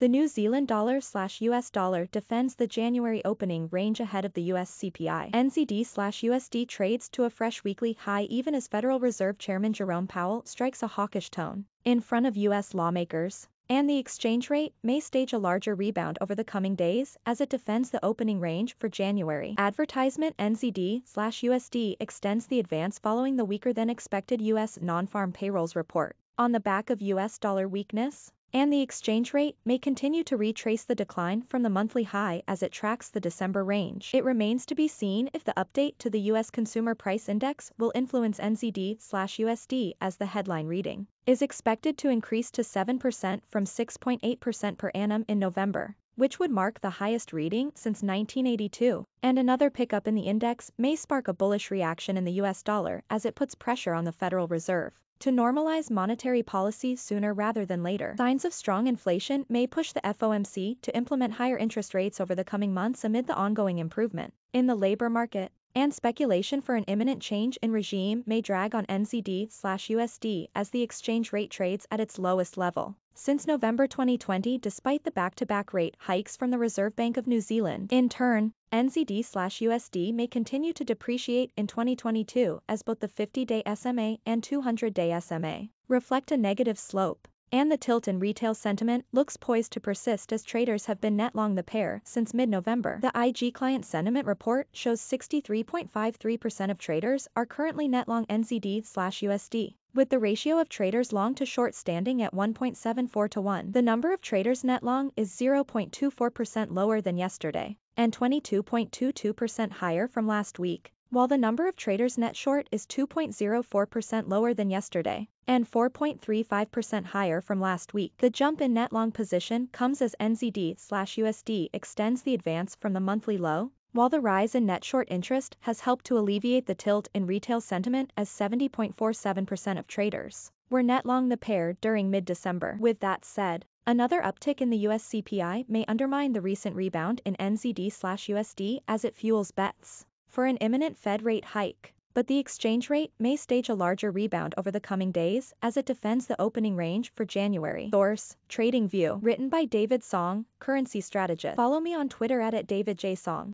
The New Zealand dollar/US dollar defends the January opening range ahead of the US CPI NZD/USD trades to a fresh weekly high even as Federal Reserve Chairman Jerome Powell strikes a hawkish tone in front of US lawmakers. And the exchange rate may stage a larger rebound over the coming days as it defends the opening range for January. Advertisement NZD/USD extends the advance following the weaker than expected US Non-Farm Payrolls report on the back of US dollar weakness. And the exchange rate may continue to retrace the decline from the monthly high as it tracks the December range. It remains to be seen if the update to the US Consumer Price Index will influence NZD/USD as the headline reading is expected to increase to 7% from 6.8% per annum in November, which would mark the highest reading since 1982. And another pickup in the index may spark a bullish reaction in the US dollar as it puts pressure on the Federal Reserve to normalize monetary policy sooner rather than later. Signs of strong inflation may push the FOMC to implement higher interest rates over the coming months amid the ongoing improvement in the labor market. And speculation for an imminent change in regime may drag on NZD/USD as the exchange rate trades at its lowest level since November 2020 despite the back-to-back rate hikes from the Reserve Bank of New Zealand. In turn, NZD/USD may continue to depreciate in 2022 as both the 50-day SMA and 200-day SMA reflect a negative slope. And the tilt in retail sentiment looks poised to persist as traders have been net long the pair since mid-November. The IG Client Sentiment Report shows 63.53% of traders are currently net long NZD/USD, with the ratio of traders long to short standing at 1.74 to 1. The number of traders net long is 0.24% lower than yesterday, and 22.22% higher from last week, while the number of traders net short is 2.04% lower than yesterday, and 4.35% higher from last week. The jump in net long position comes as NZD/USD extends the advance from the monthly low, while the rise in net short interest has helped to alleviate the tilt in retail sentiment as 70.47% of traders were net long the pair during mid-December. With that said, another uptick in the US CPI may undermine the recent rebound in NZD/USD as it fuels bets for an imminent Fed rate hike, but the exchange rate may stage a larger rebound over the coming days as it defends the opening range for January. Source: Trading View. Written by David Song, currency strategist. Follow me on Twitter at @DavidJSong.